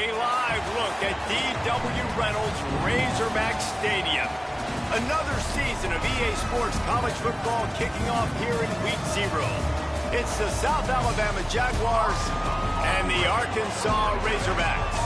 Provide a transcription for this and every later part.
A live look at D.W. Reynolds Razorback Stadium. Another season of EA Sports college football kicking off here in Week 0. It's the South Alabama Jaguars and the Arkansas Razorbacks.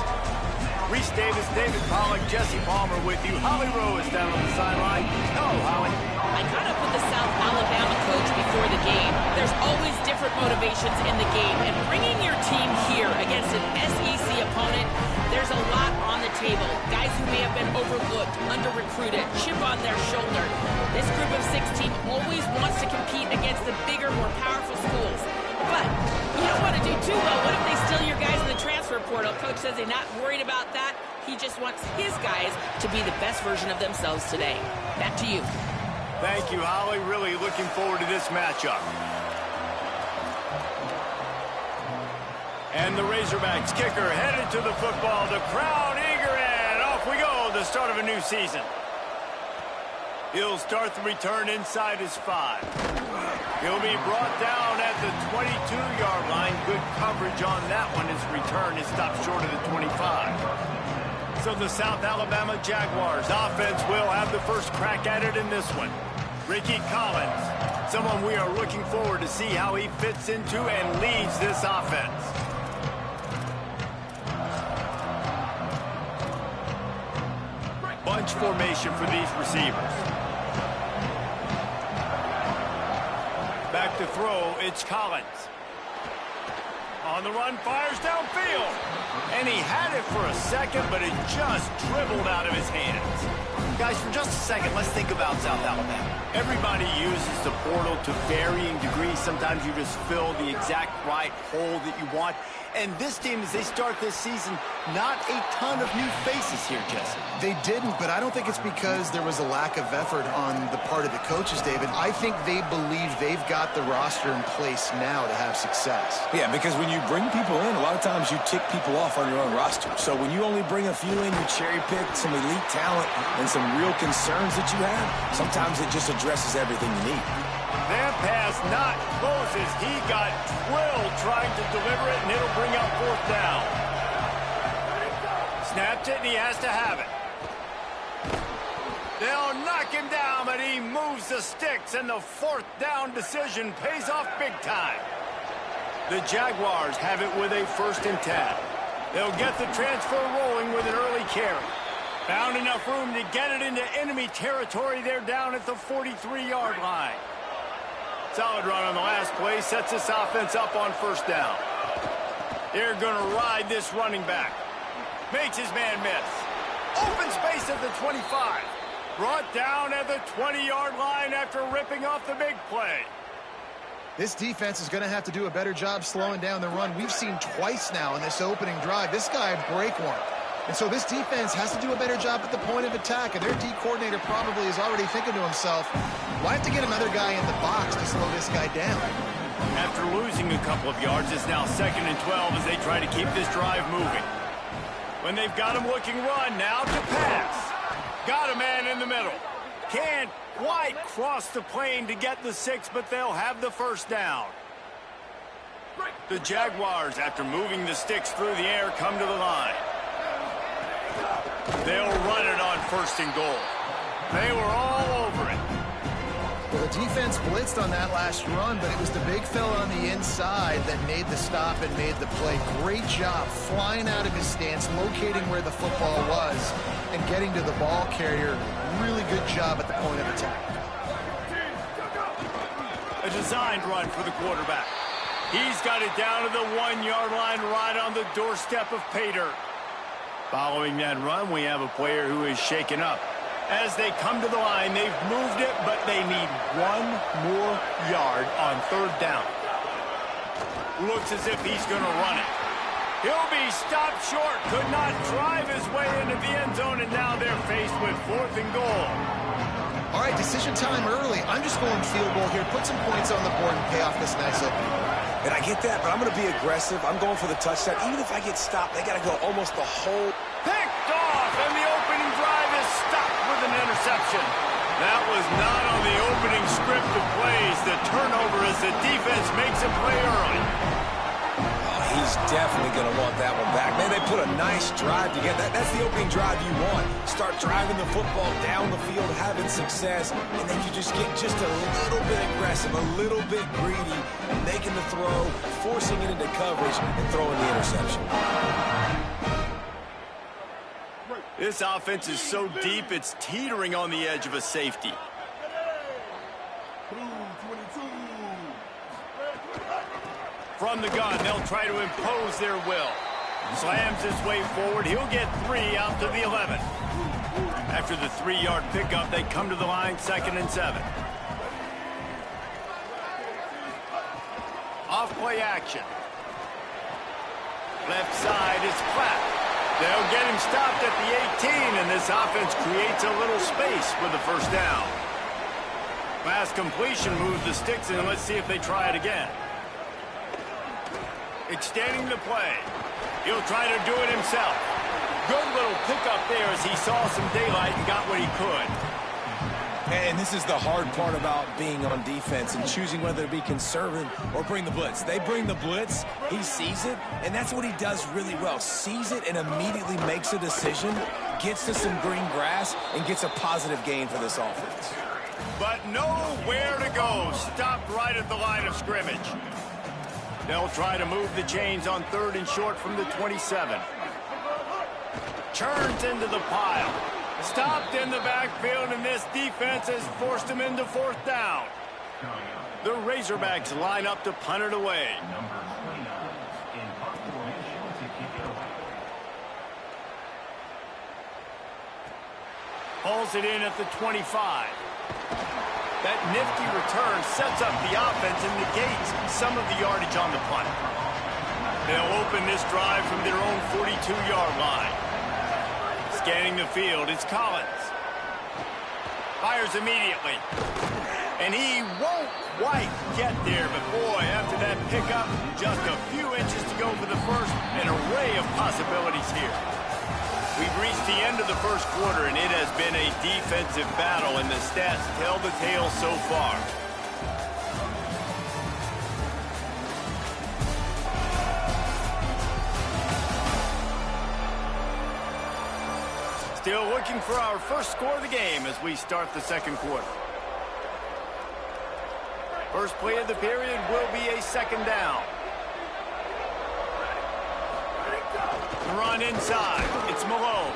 Reese Davis, David Pollack, Jesse Palmer with you. Holly Rowe is down on the sideline. Hello, Holly. I kind of put the South Alabama coach before the game. There's always different motivations in the game, and bringing your team here against an SEC opponent, there's a lot on the table. Guys who may have been overlooked, under-recruited, chip on their shoulder. This group of 6 team always wants to compete against the bigger, more powerful schools. But you don't want to do too well. What if they steal your guys in the transfer portal? Coach says they're not worried about that. He just wants his guys to be the best version of themselves today. Back to you. Thank you, Holly. Really looking forward to this matchup. And the Razorbacks kicker headed to the football. The crowd eager, and off we go. The start of a new season. He'll start the return inside his 5. He'll be brought down at the 22-yard line. Good coverage on that one. His return is stopped short of the 25. So the South Alabama Jaguars offense will have the first crack at it in this one. Ricky Collins, someone we are looking forward to see how he fits into and leads this offense. Bunch formation for these receivers. Back to throw, it's Collins. On the run, fires downfield. And he had it for a second, but it just dribbled out of his hands. Guys, for just a second, let's think about South Alabama. Everybody uses the portal to varying degrees. Sometimes you just fill the exact right hole that you want. And this team, as they start this season, not a ton of new faces here, Jesse. They didn't, but I don't think it's because there was a lack of effort on the part of the coaches, David. I think they believe they've got the roster in place now to have success. Yeah, because when you bring people in, a lot of times you tick people off on your own roster. So when you only bring a few in, you cherry pick some elite talent and some real concerns that you have, sometimes it just addresses everything you need. That pass not closes. He got drilled trying to deliver it, and it'll bring up 4th down. Snapped it, and he has to have it. They'll knock him down, but he moves the sticks, and the 4th down decision pays off big time. The Jaguars have it with a 1st and 10. They'll get the transfer rolling with an early carry. Found enough room to get it into enemy territory. They're down at the 43-yard line. Solid run on the last play. Sets this offense up on 1st down. They're going to ride this running back. Makes his man miss. Open space at the 25. Brought down at the 20-yard line after ripping off the big play. This defense is going to have to do a better job slowing down the run. We've seen twice now in this opening drive. This guy break one. And so this defense has to do a better job at the point of attack. And their D coordinator probably is already thinking to himself, well, I have to get another guy in the box to slow this guy down. After losing a couple of yards, it's now 2nd and 12 as they try to keep this drive moving. When they've got him looking run, now to pass. Got a man in the middle. Can't quite cross the plane to get the 6, but they'll have the 1st down. The Jaguars, after moving the sticks through the air, come to the line. They'll run it on 1st and goal. They were all over it. Well, the defense blitzed on that last run, but it was the big fella on the inside that made the stop and made the play. Great job flying out of his stance, locating where the football was, and getting to the ball carrier. Really good job at the point of attack. A designed run for the quarterback. He's got it down to the 1-yard line right on the doorstep of pay dirt. Following that run, we have a player who is shaken up. As they come to the line, they've moved it, but they need 1 more yard on 3rd down. Looks as if he's going to run it. He'll be stopped short. Could not drive his way into the end zone, and now they're faced with 4th and goal. All right, decision time early. I'm just going field goal here. Put some points on the board and pay off this nice opening. And I get that, but I'm going to be aggressive. I'm going for the touchdown. Even if I get stopped, they got to go almost the whole. Picked off, and the opening drive is stopped with an interception. That was not on the opening script of plays. The turnover as the defense makes a play early. He is definitely going to want that one back. Man, they put a nice drive together. That's the opening drive you want. Start driving the football down the field, having success, and then you just get just a little bit aggressive, a little bit greedy, making the throw, forcing it into coverage, and throwing the interception. This offense is so deep, it's teetering on the edge of a safety. From the gun, they'll try to impose their will. Slams his way forward. He'll get 3 out to the 11. After the 3-yard pickup, they come to the line, 2nd and 7. Off-play action. Left side is flat. They'll get him stopped at the 18, and this offense creates a little space for the first down. Pass completion moves the sticks, and let's see if they try it again. Extending the play. He'll try to do it himself. Good little pickup there as he saw some daylight and got what he could. And this is the hard part about being on defense and choosing whether to be conservative or bring the blitz. They bring the blitz, he sees it, and that's what he does really well. Sees it and immediately makes a decision, gets to some green grass, and gets a positive gain for this offense. But nowhere to go. Stopped right at the line of scrimmage. They'll try to move the chains on 3rd and short from the 27. Churns into the pile. Stopped in the backfield, and this defense has forced him into 4th down. The Razorbacks line up to punt it away. Pulls it in at the 25. That nifty return sets up the offense and negates some of the yardage on the punt. They'll open this drive from their own 42-yard line. Scanning the field, it's Collins. Fires immediately. And he won't quite get there, but boy, after that pickup, just a few inches to go for the first. An array of possibilities here. We've reached the end of the first quarter, and it has been a defensive battle, and the stats tell the tale so far. Still looking for our first score of the game as we start the second quarter. First play of the period will be a 2nd down. Run inside. It's Malone.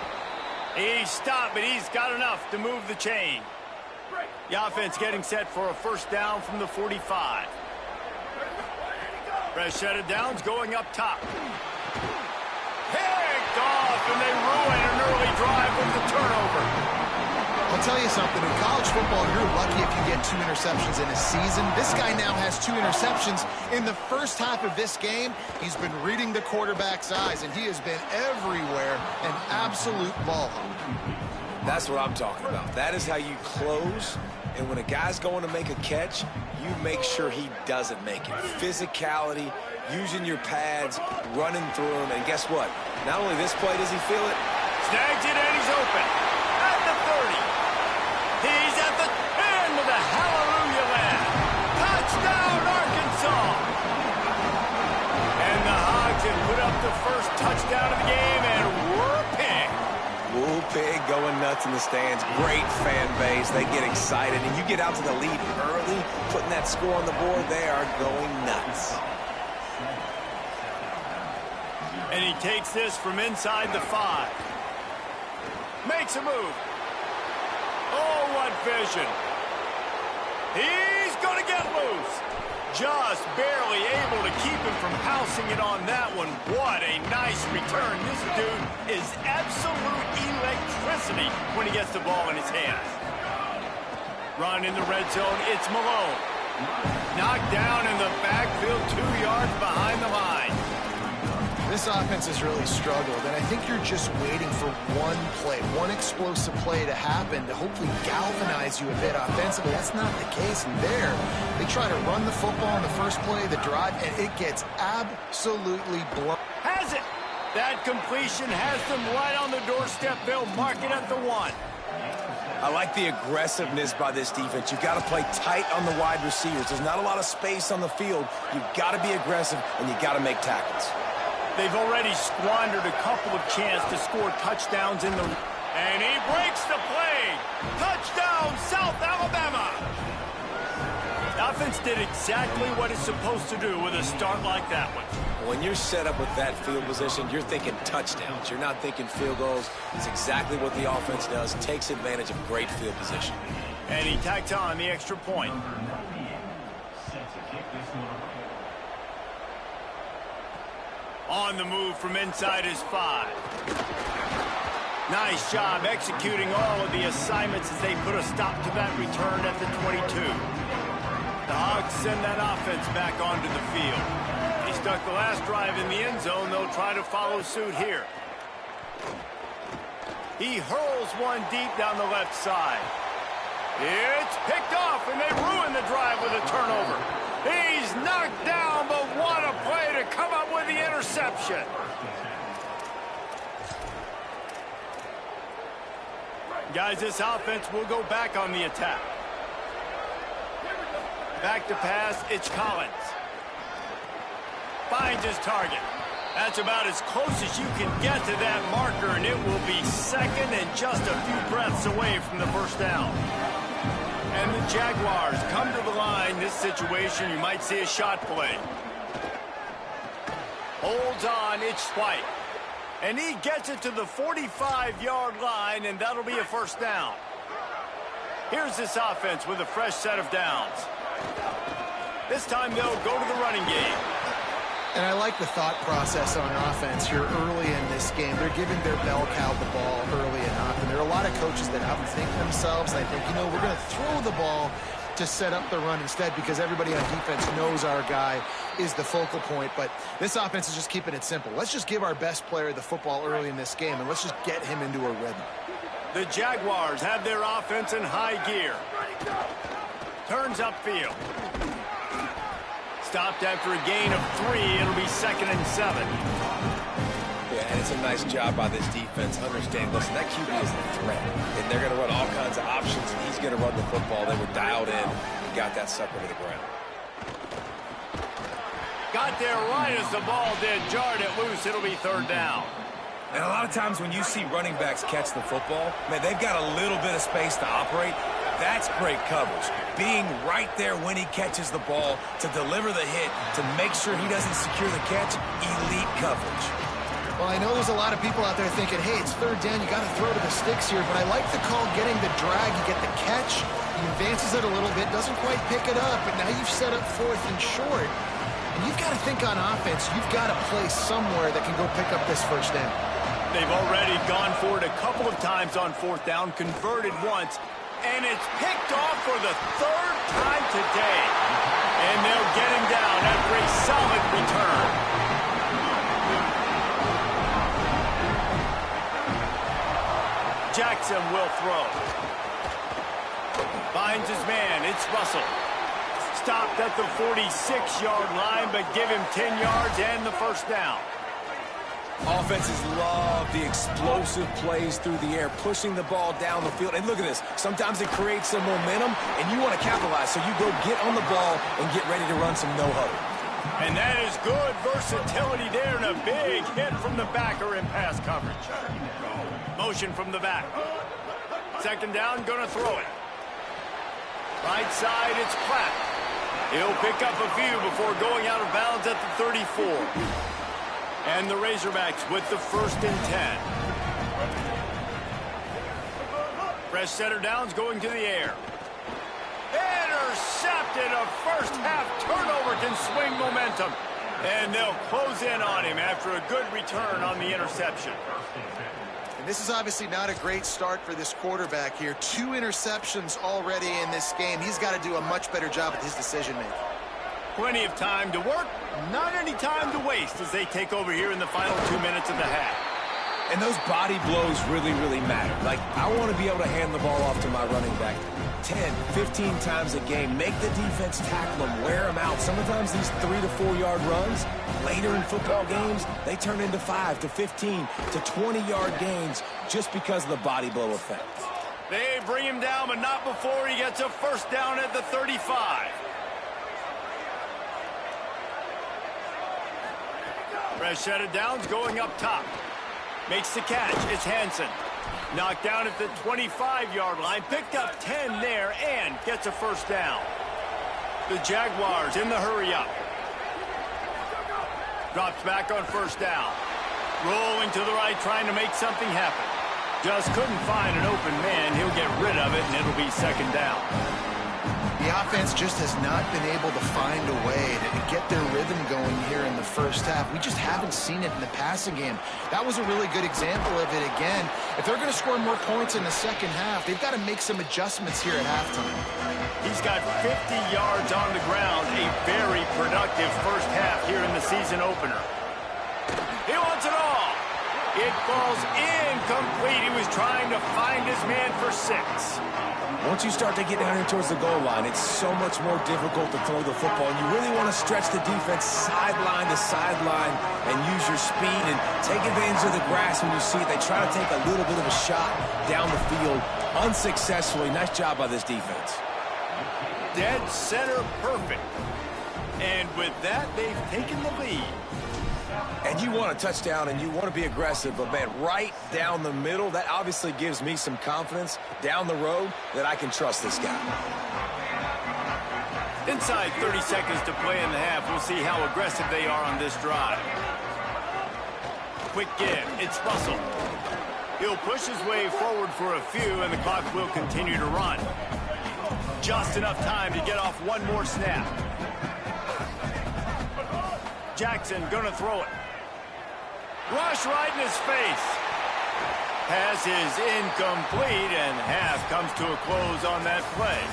He's stopped, but he's got enough to move the chain. The offense getting set for a first down from the 45. Fresh set of downs going up top. Picked off, and they ruin an early drive with the turnover. I'll tell you something, in college football, you're lucky if you get 2 interceptions in a season. This guy now has 2 interceptions. In the first half of this game, he's been reading the quarterback's eyes, and he has been everywhere, an absolute ball hawk. That's what I'm talking about. That is how you close, and when a guy's going to make a catch, you make sure he doesn't make it. Physicality, using your pads, running through him, and guess what? Not only this play does he feel it. Snags it, and he's open. At the 30. He's at the 10 with a hallelujah land. Touchdown, Arkansas. And the Hogs have put up the first touchdown of the game, and whoop pig. Woo pig going nuts in the stands. Great fan base. They get excited, and you get out to the lead early, putting that score on the board, they are going nuts. And he takes this from inside the 5. Makes a move. Oh, what vision. He's going to get loose. Just barely able to keep him from housing it on that one. What a nice return. This dude is absolute electricity when he gets the ball in his hands. Run in the red zone. It's Malone. Knocked down in the backfield 2 yards behind the line. This offense has really struggled, and I think you're just waiting for one play, one explosive play to happen to hopefully galvanize you a bit offensively. That's not the case, and there, they try to run the football in the first play of the drive, and it gets absolutely blown. Has it? That completion has them right on the doorstep. They'll mark it at the 1. I like the aggressiveness by this defense. You've got to play tight on the wide receivers. There's not a lot of space on the field. You've got to be aggressive, and you've got to make tackles. They've already squandered a couple of chances to score touchdowns in the... And he breaks the play. Touchdown, South Alabama. The offense did exactly what it's supposed to do with a start like that one. When you're set up with that field position, you're thinking touchdowns. You're not thinking field goals. It's exactly what the offense does. Takes advantage of great field position. And he tacks on the extra point. On the move from inside his 5. Nice job executing all of the assignments as they put a stop to that return at the 22. The Hogs send that offense back onto the field. He stuck the last drive in the end zone. They'll try to follow suit here. He hurls one deep down the left side. It's picked off, and they ruin the drive with a turnover. He's knocked down, but what a play to come up with the interception. Guys, this offense will go back on the attack. Back to pass, it's Collins. Finds his target. That's about as close as you can get to that marker, and it will be second and just a few breaths away from the first down. And the Jaguars come to the line. This situation, you might see a shot play. Holds on, it's White. And he gets it to the 45-yard line, and that'll be a first down. Here's this offense with a fresh set of downs. This time they'll go to the running game. And I like the thought process on offense here early in this game. They're giving their bell cow the ball early enough. And there are a lot of coaches that outthink themselves. And I think, we're going to throw the ball to set up the run instead because everybody on defense knows our guy is the focal point. But this offense is just keeping it simple. Let's just give our best player the football early in this game, and let's just get him into a rhythm. The Jaguars have their offense in high gear. Turns upfield. Stopped after a gain of 3. It'll be 2nd and 7. Yeah, and it's a nice job by this defense. Understand, listen, that QB is a threat. And they're going to run all kinds of options, and he's going to run the football. They were dialed in and got that sucker to the ground. Got there right as the ball did. Jarred it loose. It'll be 3rd down. And a lot of times when you see running backs catch the football, man, they've got a little bit of space to operate. That's great coverage. Being right there when he catches the ball to deliver the hit, to make sure he doesn't secure the catch, elite coverage. Well, I know there's a lot of people out there thinking, hey, it's 3rd down, you got to throw to the sticks here, but I like the call getting the drag. You get the catch, he advances it a little bit, doesn't quite pick it up, but now you've set up 4th and short. And you've got to think on offense, you've got a place somewhere that can go pick up this first down. They've already gone for it a couple of times on 4th down, converted once, and it's picked off for the 3rd time today. And they'll get him down after a solid return. Jackson will throw. Finds his man. It's Russell. Stopped at the 46-yard line, but give him 10 yards and the first down. Offenses love the explosive plays through the air, pushing the ball down the field. And look at this. Sometimes it creates some momentum, and you want to capitalize. So you go get on the ball and get ready to run some no-huddle. And that is good versatility there, and a big hit from the backer in pass coverage. Motion from the back. 2nd down, going to throw it. Right side, it's Pratt. He'll pick up a few before going out of bounds at the 34. And the Razorbacks with the 1st and 10. Fresh setter downs going to the air. Intercepted. A first-half turnover can swing momentum. And they'll close in on him after a good return on the interception. And this is obviously not a great start for this quarterback here. 2 interceptions already in this game. He's got to do a much better job at his decision-making. Plenty of time to work, not any time to waste as they take over here in the final 2 minutes of the half. And those body blows really, really matter. Like, I want to be able to hand the ball off to my running back 10, 15 times a game. Make the defense tackle them, wear them out. Sometimes these 3 to 4 yard runs, later in football games, they turn into 5 to 15 to 20-yard gains just because of the body blow effect. They bring him down, but not before he gets a first down at the 35. Fresh set of downs going up top. Makes the catch. It's Hansen. Knocked down at the 25-yard line. Picked up 10 there and gets a first down. The Jaguars in the hurry-up. Drops back on first down. Rolling to the right, trying to make something happen. Just couldn't find an open man. He'll get rid of it, and it'll be second down. The offense just has not been able to find a way to get their rhythm going here in the first half. We just haven't seen it in the passing game. That was a really good example of it again. If they're going to score more points in the second half, they've got to make some adjustments here at halftime. He's got 50 yards on the ground, a very productive first half here in the season opener. He wants it all. It falls incomplete. He was trying to find his man for 6. Once you start to get down here towards the goal line, it's so much more difficult to throw the football. And you really want to stretch the defense sideline to sideline and use your speed and take advantage of the grass when you see it. They try to take a little bit of a shot down the field unsuccessfully. Nice job by this defense. Dead center perfect. And with that, they've taken the lead. And you want a touchdown and you want to be aggressive, but man, right down the middle, that obviously gives me some confidence down the road that I can trust this guy. Inside 30 seconds to play in the half. We'll see how aggressive they are on this drive. Quick give. It's Russell. He'll push his way forward for a few, and the clock will continue to run. Just enough time to get off one more snap. Jackson gonna throw it. Rush right in his face. Pass is incomplete, and half comes to a close on that play.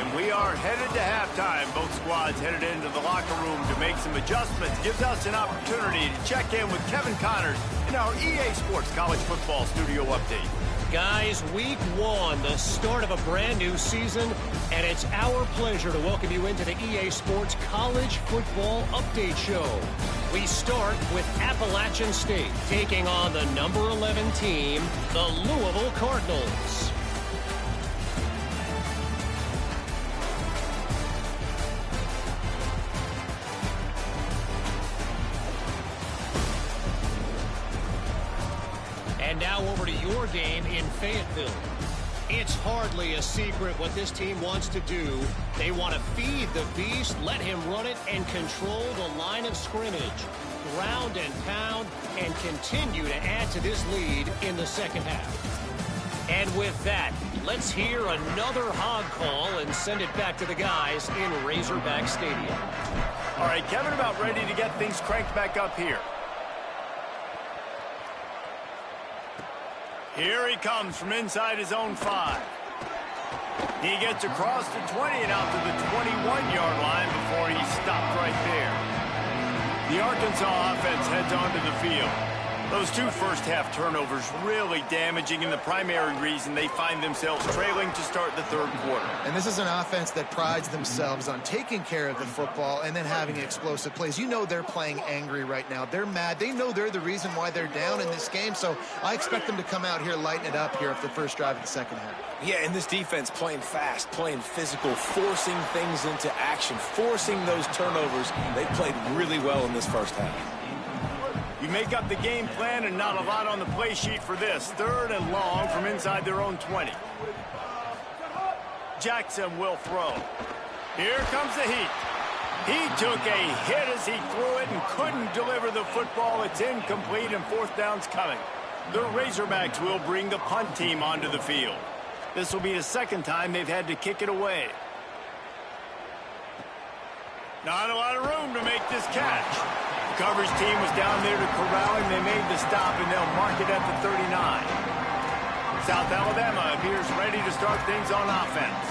And we are headed to halftime. Both squads headed into the locker room to make some adjustments. Gives us an opportunity to check in with Kevin Connors in our EA Sports College Football Studio Update. Guys, week 1, the start of a brand new season, and it's our pleasure to welcome you into the EA Sports College Football Update Show. We start with Appalachian State taking on the number 11 team, the Louisville Cardinals. And now over to your game in Fayetteville. It's hardly a secret what this team wants to do. They want to feed the beast, let him run it, and control the line of scrimmage. Ground and pound, and continue to add to this lead in the second half. And with that, let's hear another hog call and send it back to the guys in Razorback Stadium. All right, Kevin, about ready to get things cranked back up here. Here he comes from inside his own 5. He gets across the 20 and out to the 21-yard line before he stopped right there. The Arkansas offense heads onto the field. Those 2 first-half turnovers really damaging, and the primary reason they find themselves trailing to start the third quarter. And this is an offense that prides themselves on taking care of the football and then having explosive plays. You know they're playing angry right now. They're mad. They know they're the reason why they're down in this game, so I expect them to come out here, lighten it up here after the first drive of the second half. Yeah, and this defense playing fast, playing physical, forcing things into action, forcing those turnovers. They played really well in this first half. You make up the game plan and not a lot on the play sheet for this. 3rd and long from inside their own 20. Jackson will throw. Here comes the heat. He took a hit as he threw it and couldn't deliver the football. It's incomplete and 4th down's coming. The Razorbacks will bring the punt team onto the field. This will be the second time they've had to kick it away. Not a lot of room to make this catch. The coverage team was down there to corral him. They made the stop, and they'll mark it at the 39. South Alabama appears ready to start things on offense.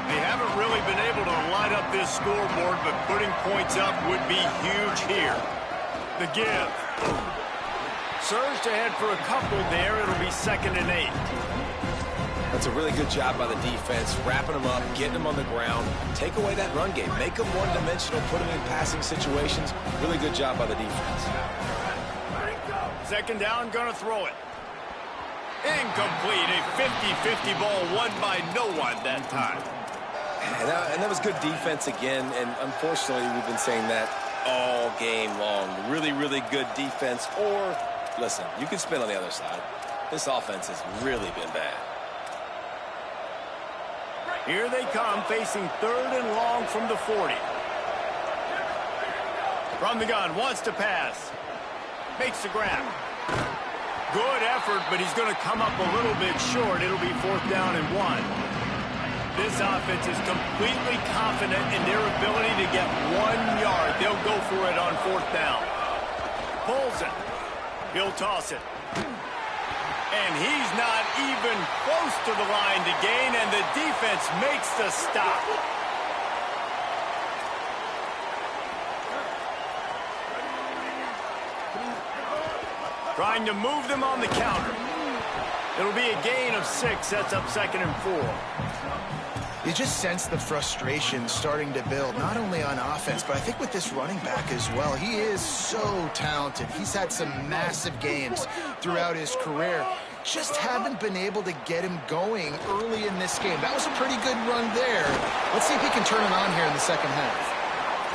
They haven't really been able to light up this scoreboard, but putting points up would be huge here. The give. Surged ahead for a couple there. It'll be 2nd and 8. That's a really good job by the defense, wrapping them up, getting them on the ground, take away that run game, make them one-dimensional, put them in passing situations. Really good job by the defense. 2nd down, gonna throw it. Incomplete, a 50-50 ball won by no one that time. And that was good defense again, and unfortunately, we've been saying that all game long. Really, really good defense. Or, listen, you can spin on the other side. This offense has really been bad. Here they come, facing 3rd and long from the 40. From the gun, wants to pass. Makes the grab. Good effort, but he's going to come up a little bit short. It'll be 4th down and 1. This offense is completely confident in their ability to get 1 yard. They'll go for it on 4th down. Pulls it. He'll toss it. And he's not even close to the line to gain, and the defense makes the stop. Trying to move them on the counter. It'll be a gain of 6, sets up 2nd and 4. You just sense the frustration starting to build, not only on offense, but I think with this running back as well. He is so talented. He's had some massive games throughout his career. Just haven't been able to get him going early in this game. That was a pretty good run there. Let's see if he can turn it on here in the second half.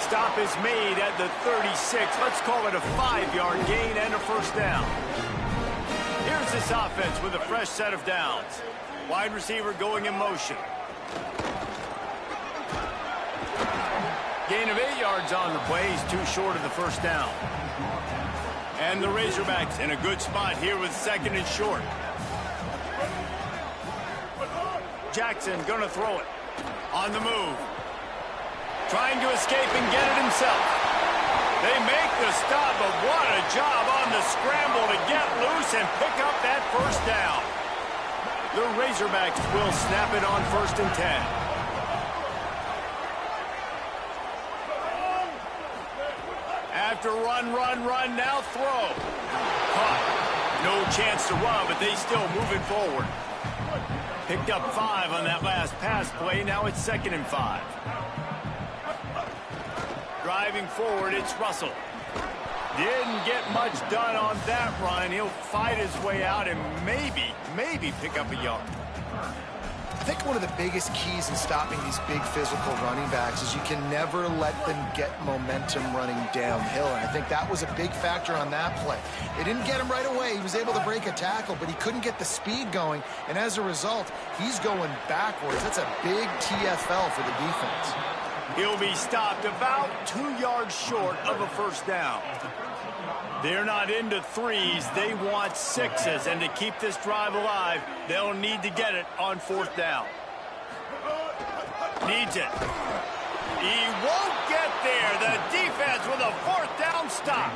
Stop is made at the 36. Let's call it a 5-yard gain and a 1st down. Here's this offense with a fresh set of downs. Wide receiver going in motion. Gain of 8 yards on the play. He's too short of the 1st down. And the Razorbacks in a good spot here with 2nd and short. Jackson gonna throw it. On the move. Trying to escape and get it himself. They make the stop, but what a job on the scramble to get loose and pick up that 1st down. The Razorbacks will snap it on 1st and 10. After run, now throw. Caught. No chance to run, but they still moving forward. Picked up 5 on that last pass play. Now it's 2nd and 5. Driving forward, it's Russell. Didn't get much done on that run. He'll fight his way out and maybe pick up a yard. I think one of the biggest keys in stopping these big physical running backs is you can never let them get momentum running downhill. And I think that was a big factor on that play. They didn't get him right away. He was able to break a tackle, but he couldn't get the speed going. And as a result, he's going backwards. That's a big TFL for the defense. He'll be stopped about 2 yards short of a 1st down. They're not into 3s. They want 6s. And to keep this drive alive, they'll need to get it on 4th down. Needs it. He won't get there. The defense with a 4th down stop.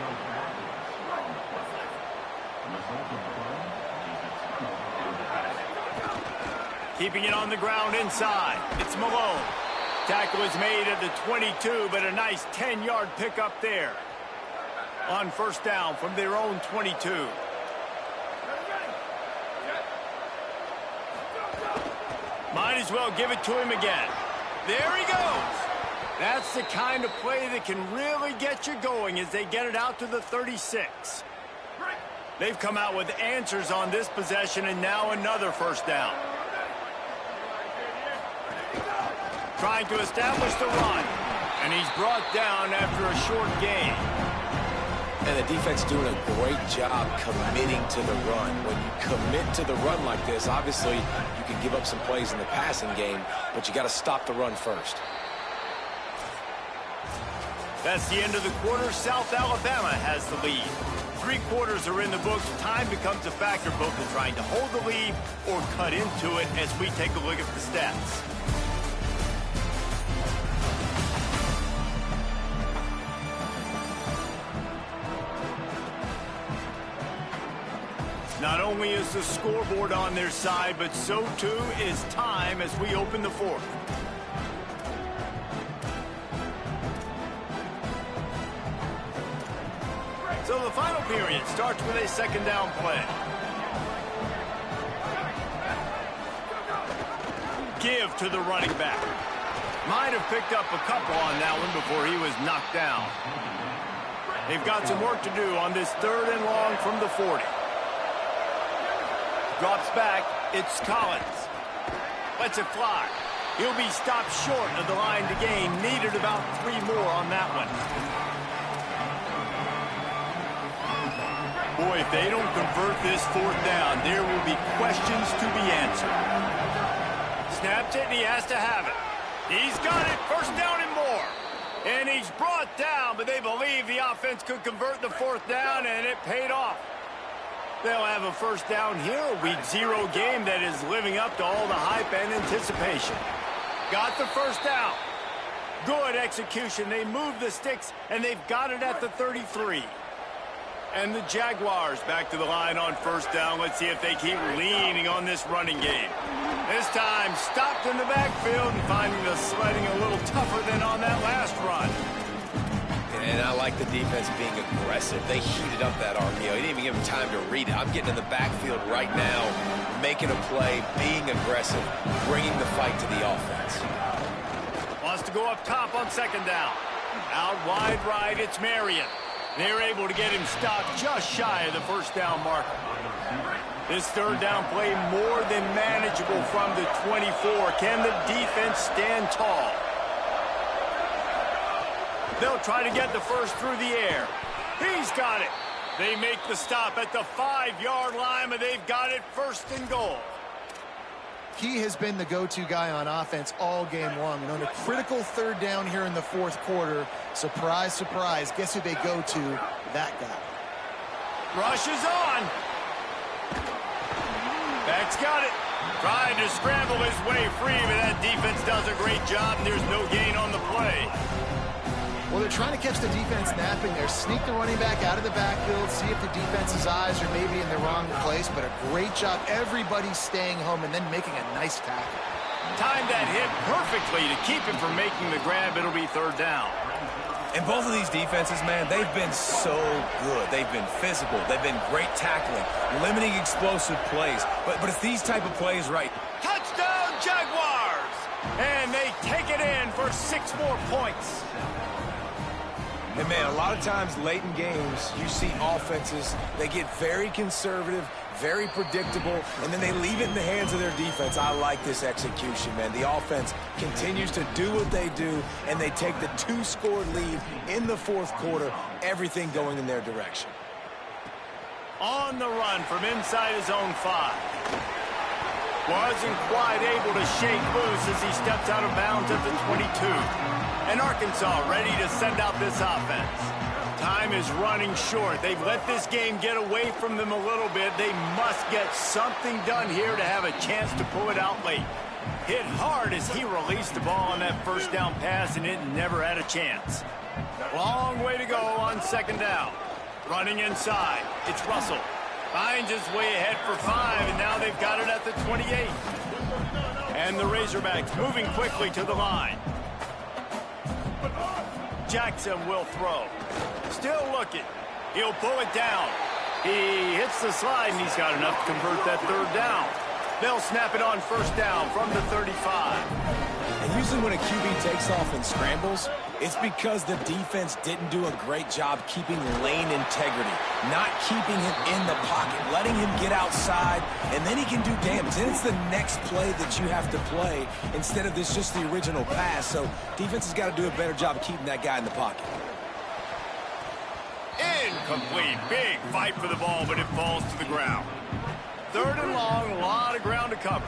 Keeping it on the ground inside. It's Malone. Tackle is made at the 22, but a nice 10-yard pickup there. On 1st down from their own 22. Might as well give it to him again. There he goes. That's the kind of play that can really get you going as they get it out to the 36. They've come out with answers on this possession, and now another 1st down. Trying to establish the run. And he's brought down after a short gain. And the defense doing a great job committing to the run. When you commit to the run like this, obviously you can give up some plays in the passing game, but you got to stop the run first. That's the end of the quarter. South Alabama has the lead. 3 quarters are in the books. Time becomes a factor both in trying to hold the lead or cut into it as we take a look at the stats. Not only is the scoreboard on their side, but so too is time as we open the 4th. So the final period starts with a 2nd down play. Give to the running back. Might have picked up a couple on that one before he was knocked down. They've got some work to do on this 3rd and long from the 40. Drops back. It's Collins. Lets it fly. He'll be stopped short of the line to gain. Needed about 3 more on that one. Boy, if they don't convert this fourth down, there will be questions to be answered. Snaps it, and he has to have it. He's got it. First down and more. And he's brought down, but they believe the offense could convert the fourth down, and it paid off. They'll have a first down here, a Week 0 game that is living up to all the hype and anticipation. Got the first down. Good execution. They move the sticks, and they've got it at the 33. And the Jaguars back to the line on first down. Let's see if they keep leaning on this running game. This time, stopped in the backfield and finding the sledding a little tougher than on that last run. And I like the defense being aggressive. They heated up that RPO. He didn't even give him time to read it. I'm getting in the backfield right now, making a play, being aggressive, bringing the fight to the offense. Wants to go up top on second down. Out wide right, it's Marion. They're able to get him stopped just shy of the first down marker. This third down play more than manageable from the 24. Can the defense stand tall? They'll try to get the first through the air. He's got it. They make the stop at the 5-yard line, but they've got it first and goal. He has been the go-to guy on offense all game long. And on a critical third down here in the fourth quarter, surprise, surprise, guess who they go to? That guy. Rush is on. Beck's got it. Trying to scramble his way free, but that defense does a great job, and there's no gain on the play. Well, they're trying to catch the defense napping there. Sneak the running back out of the backfield, see if the defense's eyes are maybe in the wrong place, but a great job. Everybody staying home and then making a nice tackle. Timed that hit perfectly to keep him from making the grab. It'll be third down. And both of these defenses, man, they've been so good. They've been physical. They've been great tackling, limiting explosive plays. But it's these type of plays, right? Touchdown, Jaguars! And they take it in for 6 more points. And, man, a lot of times late in games, you see offenses, they get very conservative, very predictable, and then they leave it in the hands of their defense. I like this execution, man. The offense continues to do what they do, and they take the 2-score lead in the fourth quarter, everything going in their direction. On the run from inside his own 5. Wasn't quite able to shake loose as he steps out of bounds at the 22. And Arkansas ready to send out this offense. Time is running short. They've let this game get away from them a little bit. They must get something done here to have a chance to pull it out late. Hit hard as he released the ball on that first down pass, and it never had a chance. Long way to go on second down. Running inside. It's Russell. Finds his way ahead for 5, and now they've got it at the 28. And the Razorbacks moving quickly to the line. Jackson will throw. Still looking. He'll pull it down. He hits the slide, and he's got enough to convert that third down. They'll snap it on first down from the 35. And usually when a QB takes off and scrambles, it's because the defense didn't do a great job keeping lane integrity, not keeping him in the pocket, letting him get outside, and then he can do damage. And it's the next play that you have to play instead of this just the original pass. So defense has got to do a better job of keeping that guy in the pocket. Incomplete. Big fight for the ball, but it falls to the ground. Third and long, a lot of ground to cover.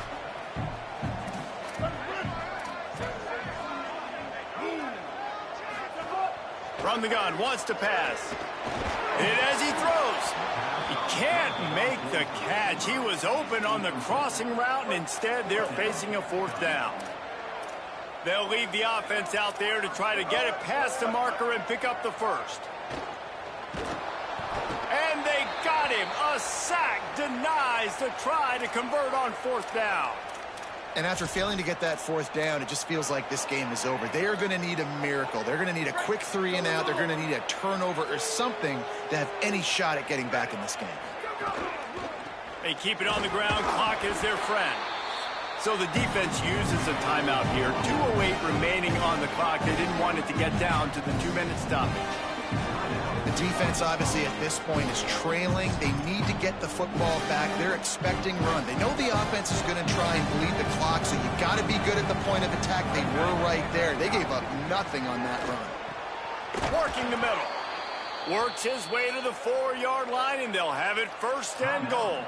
From the gun, wants to pass. Hit as he throws. He can't make the catch. He was open on the crossing route, and instead they're facing a fourth down. They'll leave the offense out there to try to get it past the marker and pick up the first. And they got him. A sack denies the try to convert on fourth down. And after failing to get that fourth down, it just feels like this game is over. They are going to need a miracle. They're going to need a quick 3 and out. They're going to need a turnover or something to have any shot at getting back in this game. They keep it on the ground. Clock is their friend. So the defense uses a timeout here. 2:08 remaining on the clock. They didn't want it to get down to the 2-minute stoppage. The defense, obviously, at this point is trailing. They need to get the football back. They're expecting run. They know the offense is going to try and bleed the clock, so you got to be good at the point of attack. They were right there. They gave up nothing on that run. Working the middle. Works his way to the 4-yard line, and they'll have it first and goal.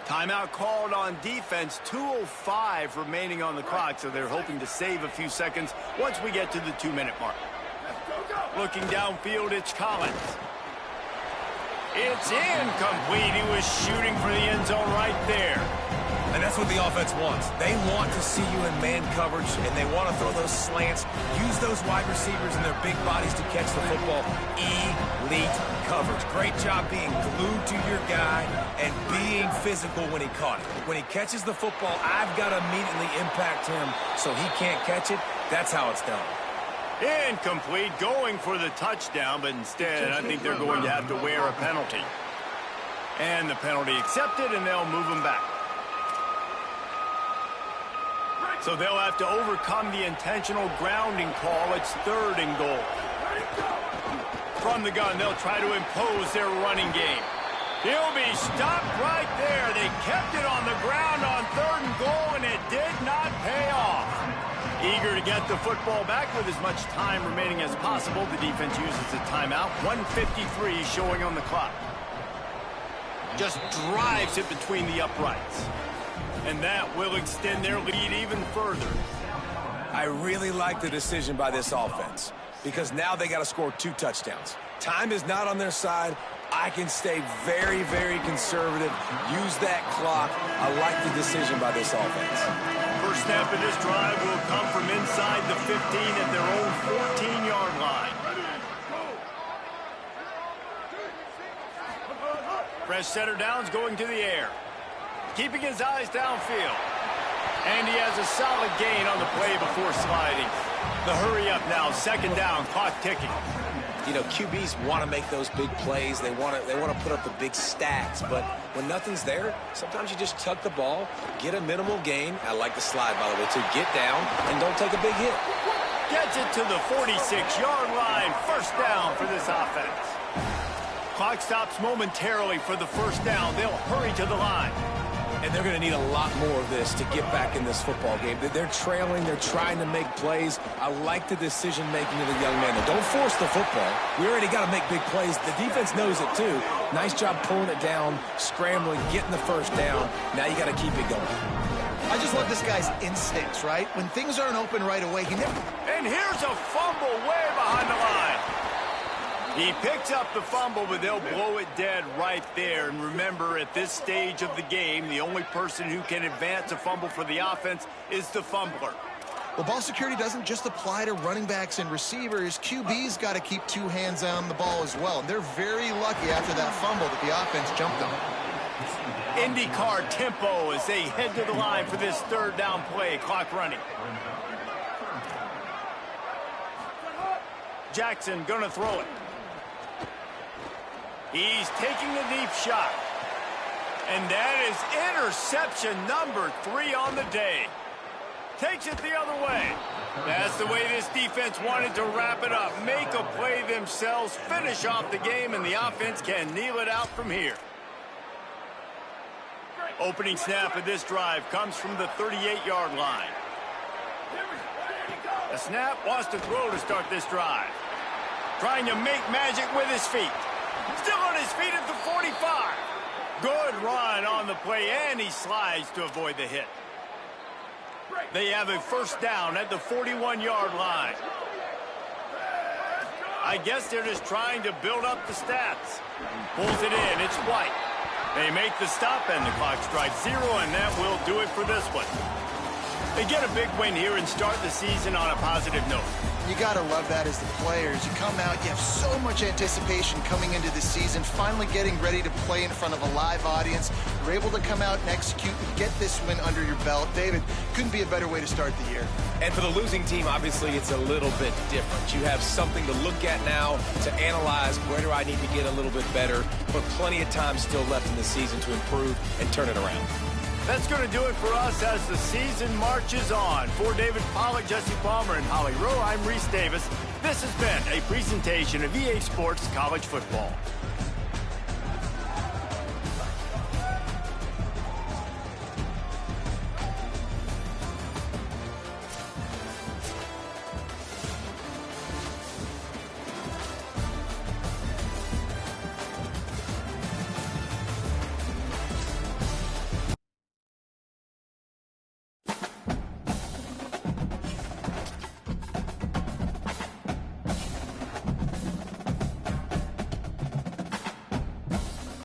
Timeout called on defense. 2:05 remaining on the clock, so they're hoping to save a few seconds once we get to the 2-minute mark. Looking downfield, it's Collins. It's incomplete. He was shooting for the end zone right there. And that's what the offense wants. They want to see you in man coverage, and they want to throw those slants, use those wide receivers and their big bodies to catch the football. Elite coverage. Great job being glued to your guy and being physical when he caught it. When he catches the football, I've got to immediately impact him so he can't catch it. That's how it's done. Incomplete, going for the touchdown, but instead I think they're going to have to wear a penalty. And the penalty accepted, and they'll move him back. So they'll have to overcome the intentional grounding call. It's 3rd and goal. From the gun, they'll try to impose their running game. He'll be stopped right there. They kept it on the ground on 3rd and goal, and it did not pay off. Eager to get the football back with as much time remaining as possible, the defense uses a timeout. 1:53 showing on the clock. Just drives it between the uprights. And that will extend their lead even further. I really like the decision by this offense because now they got to score 2 touchdowns. Time is not on their side. I can stay very, very conservative. Use that clock. I like the decision by this offense. First snap of this drive will come from inside the 15 at their own 14-yard line. Fresh setter downs going to the air. Keeping his eyes downfield. And he has a solid gain on the play before sliding. The hurry up now, 2nd down, clock ticking. You know, QBs want to make those big plays. They want to put up the big stats. But when nothing's there, sometimes you just tuck the ball, get a minimal gain. I like the slide, by the way, to get down and don't take a big hit. Gets it to the 46-yard line. First down for this offense. Clock stops momentarily for the first down. They'll hurry to the line. And they're going to need a lot more of this to get back in this football game. They're trailing. They're trying to make plays. I like the decision-making of the young man. Don't force the football. We already got to make big plays. The defense knows it, too. Nice job pulling it down, scrambling, getting the first down. Now you got to keep it going. I just love this guy's instincts, right? When things aren't open right away, he never... And here's a fumble way behind the line. He picks up the fumble, but they'll blow it dead right there. And remember, at this stage of the game, the only person who can advance a fumble for the offense is the fumbler. Well, ball security doesn't just apply to running backs and receivers. QB's got to keep 2 hands on the ball as well. And they're very lucky after that fumble that the offense jumped them. IndyCar tempo as they head to the line for this 3rd down play. Clock running. Jackson gonna throw it. He's taking the deep shot. And that is interception number 3 on the day. Takes it the other way. That's the way this defense wanted to wrap it up. Make a play themselves, finish off the game, and the offense can kneel it out from here. Opening snap of this drive comes from the 38-yard line. The snap wants to throw to start this drive. Trying to make magic with his feet. Still on his feet at the 45. Good run on the play, and he slides to avoid the hit. They have a first down at the 41-yard line. I guess they're just trying to build up the stats. Pulls it in. It's White. They make the stop, and the clock strikes 0, and that will do it for this one. They get a big win here and start the season on a positive note. You got to love that as the players. You come out, you have so much anticipation coming into the season, finally getting ready to play in front of a live audience. You're able to come out and execute and get this win under your belt. David, couldn't be a better way to start the year. And for the losing team, obviously, it's a little bit different. You have something to look at now to analyze where do I need to get a little bit better, but plenty of time still left in the season to improve and turn it around. That's going to do it for us as the season marches on. For David Pollack, Jesse Palmer, and Holly Rowe, I'm Reese Davis. This has been a presentation of EA Sports College Football.